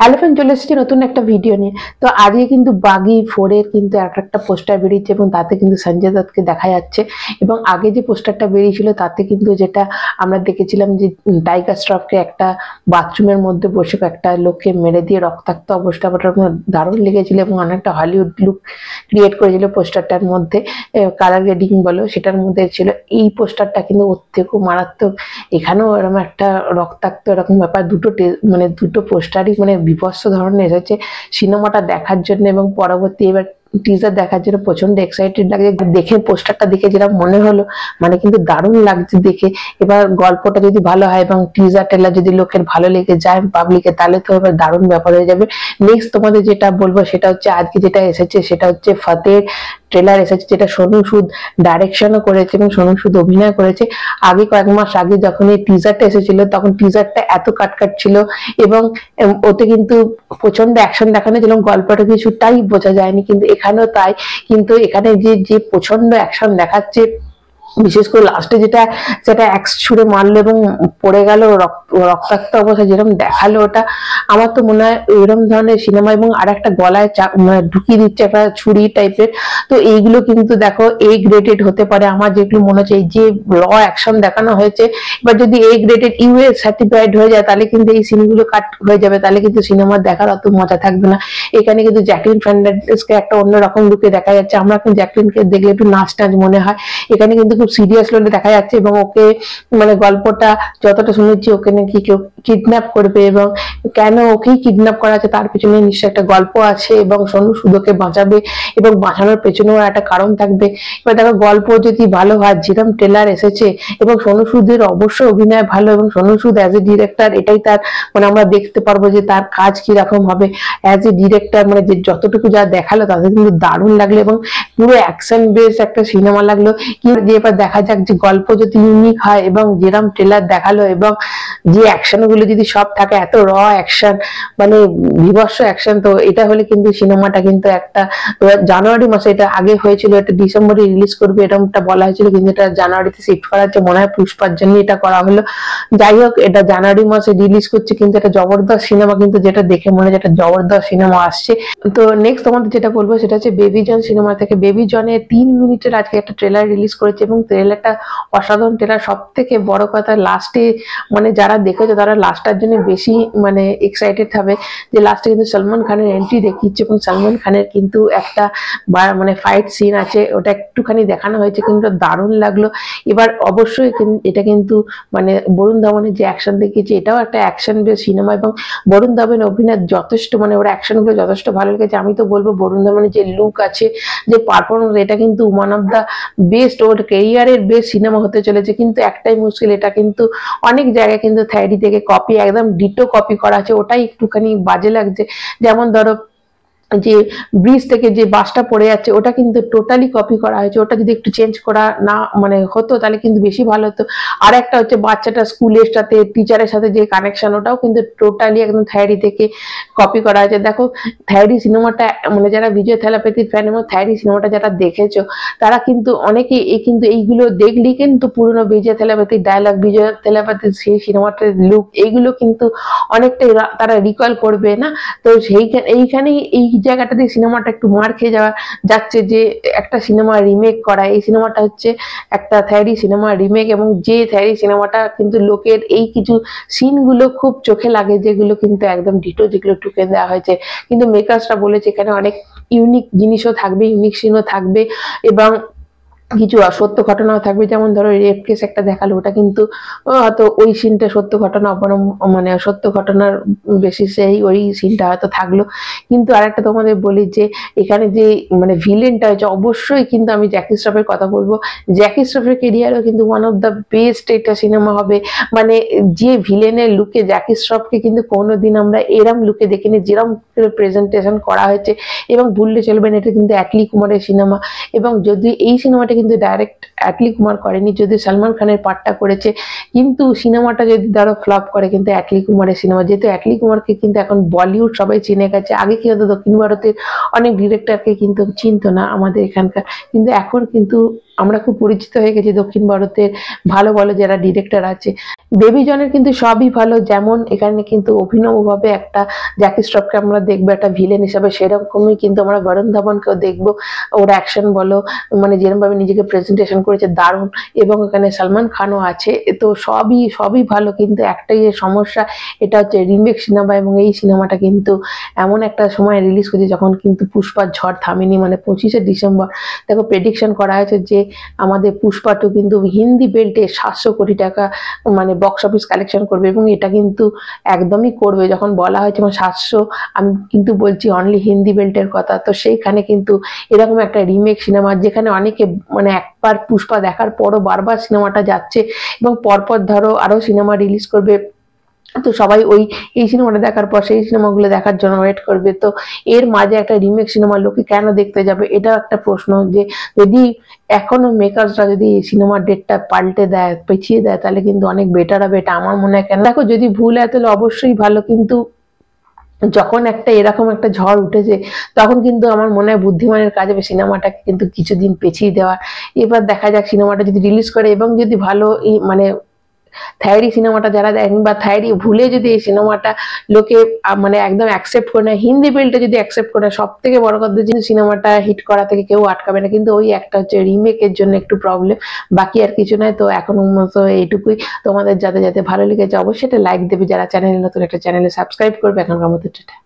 Hello friend, চলে এসেছি নতুন একটা ভিডিও নিয়ে। তো আজকে কিন্তু বাগি 4 এর কিন্তু একটা পোস্টার বেরিয়েছে এবং তাতে কিন্তু সঞ্জয় দত্তকে দেখা যাচ্ছে। এবং আগে যে পোস্টারটা বেরিয়েছিল তাতে কিন্তু যেটা আমরা দেখেছিলাম যে টাইগার শ্রফকে একটা বাথরুমের মধ্যে বসে একটা লোককে মেরে দিয়ে রক্তাক্ত অবস্থা, ওটা দারুণ লেগেছিল এবং অনেকটা হলিউড লুক ক্রিয়েট করেছিল পোস্টারটার মধ্যে। কালার গ্রেডিং বলো সেটার মধ্যে ছিল। এই পোস্টারটা কিন্তু ওর থেকেও মারাত্মক। এখানেও এরকম একটা রক্তাক্ত এরকম ব্যাপার, দুটো পোস্টারই বিভৎস ধরনের এসেছে সিনেমাটা দেখার জন্য। এবং পরবর্তী এবার টিজার দেখার জন্য প্রচন্ড এক্সাইটেড লাগছে। দেখে পোস্টারটা দেখে যেটা মনে হলো কিন্তু দারুণ লাগছে দেখে। এবার গল্পটা যদি ভালো হয় এবং টিজার টেলার যদি লোকের ভালো লেগে যায় পাবলিকে, তাহলে তো এবার দারুণ ব্যাপার হয়ে যাবে। নেক্সট তোমাদের যেটা বলবো সেটা হচ্ছে আজকে যেটা এসেছে সেটা হচ্ছে ফতের ট্রেলার এসেছে, যেটা সোনু সুদ ডাইরেকশনও করেছে এবং সোনু সুদ অভিনয় করেছে। আগে কয়েক মাস আগে যখন এই টিজারটা এসেছিল তখন টিজারটা এত কাটকাট ছিল এবং ওতে কিন্তু প্রচন্ড অ্যাকশন দেখানো ছিল, গল্পটা কিছুটাই বোঝা যায়নি। কিন্তু এখানেও তাই, কিন্তু এখানে যে প্রচন্ড অ্যাকশন দেখাচ্ছে, বিশেষ করে লাস্টে যেটা অ্যাক্স ছুড়ে মারলো এবং পড়ে গেল রক্তাক্ত অবস্থা যেরকম দেখালো, ওটা আমার তো মনে হয় এরকম ধরনের সিনেমা। এবং আর একটা গলায় ঢুকিয়ে দিচ্ছে একটা ছুরি টাইপের। তো এইগুলো কিন্তু দেখো A গ্রেডেড হতে পারে। আমার যেগুলো মনে হচ্ছে এই যে র অ্যাকশন দেখানো হয়েছে, এবার যদি A গ্রেডেড UA সার্টিফাইড হয়ে যায় তাহলে কিন্তু এই সিনগুলো কাট হয়ে যাবে, তাহলে কিন্তু সিনেমা দেখার অত মজা থাকবে না। এখানে কিন্তু জ্যাকলিন ফার্নান্ডেজকে একটা অন্যরকম লুকে দেখা যাচ্ছে। আমরা কিন্তু জ্যাকলিনকে দেখলে একটু নাচ মনে হয়, এখানে কিন্তু খুব সিরিয়াস রোলে দেখা যাচ্ছে। এবং ওকে গল্পটা যতটা শুনেছি ওকে নাকি কেউ কিডন্যাপ করবে এবং কেন ওকেই কিডন্যাপ করা আছে তার পেছনে নিশ্চয়ই একটা গল্প আছে এবং সোনু সুদ ওকে বাঁচাবে এবং বাঁচানোর পেছনেও একটা কারণ থাকবে। এবার দেখো গল্প যদি ভালো হয়, যেরকম ট্রেলার এসেছে, এবং সোনু সুদের অবশ্যই অভিনয় ভালো এবং সোনু সুদ অ্যাজ এ ডিরেক্টর এটাই তার আমরা দেখতে পারবো যে তার কাজ কিরকম হবে অ্যাজ এ ডিরেক্টর। যে যতটুকু যা দেখালো তাতে কিন্তু দারুণ লাগলো এবং পুরো অ্যাকশন বেস একটা সিনেমা লাগলো। কিন্তু এবার দেখা যাক যে গল্প যদি ইউনিক হয় এবং যেরকম ট্রেলার দেখালো এবং যে অ্যাকশন গুলো যদি সব থাকে, এত র অ্যাকশন বিভৎস অ্যাকশন, তো এটা হলে কিন্তু সিনেমাটা কিন্তু একটা জানুয়ারি মাসে, এটা আগে হয়েছিল এটা ডিসেম্বরে রিলিজ করবে এরকমটা বলা হয়েছিল, কিন্তু এটা জানুয়ারিতে শিফট করা হচ্ছে, মনে হয় পুষ্পার জন্য এটা করা হলো। যাই হোক, এটা জানুয়ারি মাসে রিলিজ করছে, কিন্তু এটা জবরদস্ত সিনেমা, কিন্তু যেটা দেখে মনে হয় একটা জবরদস্ত সিনেমা আসছে। তো নেক্সট তোমাদের যেটা বলবো সেটা হচ্ছে বেবি জন সিনেমা থেকে। বেবি জনের 3 মিনিটের আজকে একটা ট্রেলার রিলিজ করেছে এবং ট্রেলারটা অসাধারণ ট্রেলার। সব থেকে বড় কথা লাস্টে যারা দেখেছো তারা লাস্টটার জন্য বেশি এক্সাইটেড হবে, যে লাস্টে কিন্তু সলমান খানের এন্ট্রি দেখিয়েছে এবং সলমান খানের কিন্তু একটা ফাইট সিন আছে, ওটা একটুখানি দেখানো হয়েছে কিন্তু দারুণ লাগলো। এবার অবশ্যই এটা কিন্তু বরুণ ধাওয়ানের যে অ্যাকশন দেখিয়েছে এটাও একটা অ্যাকশন বেস সিনেমা এবং বরুণ ধাওয়ানের অভিনয় যথেষ্ট ওর অ্যাকশন গুলো যথেষ্ট ভালো লেগেছে। আমি তো বলবো বরুণ ধাওয়ানের যে লুক আছে, যে পারফরমেন্স, এটা কিন্তু ওয়ান অফ দা বেস্ট, ওর কেরিয়ারের বেস্ট সিনেমা হতে চলেছে। কিন্তু একটাই মুশকিল, এটা কিন্তু অনেক জায়গায় কিন্তু থ্যারি থেকে কপি, একদম ডিটো কপি করা আছে, ওটাই একটুখানি বাজে লাগছে। যেমন ধরো যে ব্রিজ থেকে যে বাসটা পড়ে যাচ্ছে ওটা কিন্তু টোটালি কপি করা হয়েছে, ওটা যদি একটু চেঞ্জ করা না হতো তাহলে কিন্তু বেশি ভালো হতো। আর একটা হচ্ছে বাচ্চাটা স্কুলের সাথে টিচারের সাথে যে কানেকশন, ওটাও কিন্তু টোটালি একদম থ্যারি থেকে কপি করা হয়েছে। দেখো থ্যারি সিনেমাটা যারা বিজয় থালাপতির ফ্যান এবং থ্যারি সিনেমাটা যারা দেখেছো তারা কিন্তু অনেকেই কিন্তু এইগুলো দেখলি কিন্তু পুরনো বিজয় থালাপতির ডায়লগ, বিজয় থালাপতির সেই সিনেমাটার লুক, এইগুলো কিন্তু অনেকটাই তারা রিকল করবে না। তো এইখানেই এই জায়গাটাতে সিনেমাটা একটু মার খেয়ে যাচ্ছে, যে একটা সিনেমা রিমেক করা। এই সিনেমাটা হচ্ছে একটা থ্যারি সিনেমা রিমেক এবং যে থ্যারি সিনেমাটা কিন্তু লোকের এই কিছু সিনগুলো খুব চোখে লাগে, যেগুলো কিন্তু একদম ডিটো যেগুলো টুকে দেওয়া হয়েছে। কিন্তু মেকার্সরা বলেছে এখানে অনেক ইউনিক জিনিসও থাকবে, ইউনিক সিনও থাকবে এবং কিছু সত্য ঘটনাও থাকবে। যেমন ধরো রেপ কেস একটা দেখালো, ওটা কিন্তু হয়তো ওই সিনটা সত্য ঘটনা সত্য ঘটনার বেসিসে ওই সিনটা হয়তো থাকলো। কিন্তু আরেকটা তোমাদের বলি যে এখানে যে ভিলেনটা হয়েছে, অবশ্যই কিন্তু আমি জ্যাকি শ্রফের কথা বলবো। জ্যাকি শ্রফের কেরিয়ারও কিন্তু ওয়ান অফ দ্য বেস্ট এটা সিনেমা হবে। যে ভিলেনের লুকে জ্যাকি শ্রফকে কিন্তু কোনোদিন আমরা এরম লুকে দেখিনি, যেরম প্রেজেন্টেশন করা হয়েছে। এবং ভুললে চলবে না, এটা কিন্তু অ্যাটলি কুমারের সিনেমা এবং যদি এই সিনেমাটা কিন্তু ডাইরেক্ট অ্যাটলি কুমার করেনি, যদি সলমান খানের পার্টটা করেছে। কিন্তু সিনেমাটা যদি ধরো ফ্লপ করে কিন্তু অ্যাটলি কুমারের সিনেমা, যেহেতু অ্যাটলি কুমারকে কিন্তু এখন বলিউড সবাই চিনে গেছে। আগে কি হতো, দক্ষিণ ভারতের অনেক ডিরেক্টরকে কিন্তু চিনতো না আমাদের এখানকার, কিন্তু এখন কিন্তু আমরা খুব পরিচিত হয়ে গেছি দক্ষিণ ভারতের ভালো ভালো যারা ডিরেক্টর আছে। বেবি জনের কিন্তু সবই ভালো, যেমন এখানে কিন্তু অভিনবভাবে একটা জ্যাকি শ্রফকে আমরা দেখবো একটা ভিলেন হিসাবে, সেরকমই কিন্তু আমরা বরুণ ধাবনকেও দেখবো। ওর অ্যাকশন বলো, মানে যেরকম ভাবে নিজেকে প্রেজেন্টেশন করেছে দারুণ, এবং এখানে সালমান খানও আছে। তো সবই ভালো, কিন্তু একটাই যে সমস্যা, এটা হচ্ছে রিমেক সিনেমা, এবং এই সিনেমাটা কিন্তু এমন একটা সময় রিলিজ করেছে যখন কিন্তু পুষ্পার ঝড় থামেনি, মানে 25শে ডিসেম্বর। দেখো প্রেডিকশন করা হয়েছে যে আমাদের পুষ্পা 2 কিন্তু হিন্দি বেল্টে 700 কোটি টাকা মানে বক্স অফিস কালেকশন করবে, এবং এটা কিন্তু একদমই করবে। যখন বলা হয়েছে 700, আমি কিন্তু বলছি অনলি হিন্দি বেল্টের কথা। তো সেইখানে কিন্তু এরকম একটা রিমেক সিনেমা, যেখানে অনেকে মানে একবার পুষ্পা দেখার পরও বারবার সিনেমাটা যাচ্ছে, এবং পরপর ধরো আরো সিনেমা রিলিজ করবে, তো সবাই এই সিনেমাটা দেখার পর সেই সিনেমাগুলো দেখার জন্য ওয়েট করবে। তো এর মাঝে একটা রিমেক সিনেমা লোকে কেন দেখতে যাবে, এটা একটা প্রশ্ন। যে যদি এখনো মেকার্সরা যদি এই সিনেমার ডেটটা পাল্টে দেয়, পেছিয়ে দেয়, তাহলে কিন্তু অনেক বেটার হবে, এটা আমার মনে হয়। কেন দেখো, যদি ভুল হয় তাহলে অবশ্যই ভালো, কিন্তু যখন একটা এরকম একটা ঝড় উঠেছে, তখন কিন্তু আমার মনে হয় বুদ্ধিমানের কাজ হবে সিনেমাটাকে কিন্তু কিছুদিন পেছিয়ে দেওয়া। এবার দেখা যাক সিনেমাটা যদি রিলিজ করে, এবং যদি ভালো মানে থাইরি সিনেমাটা যারা দেখেন, বা থাইরি ভুলে যদি এই সিনেমাটা লোকে মানে একদম অ্যাকসেপ্ট করে না, হিন্দি বেলটা যদি অ্যাকসেপ্ট করে, সব থেকে বড় কথা যে সিনেমাটা হিট করা থেকে কেউ আটকাবে না। কিন্তু ওই একটা হচ্ছে রিমেকের জন্য একটু প্রবলেম, বাকি আর কিছু নয়। তো এখন মতো এইটুকুই। তোমাদের যাতে যাতে ভালো লেগেছে অবশ্যই একটা লাইক দেবে, যারা চ্যানেলে নতুন একটা চ্যানেলে সাবস্ক্রাইব করবে। এখনকার মতো টাটা।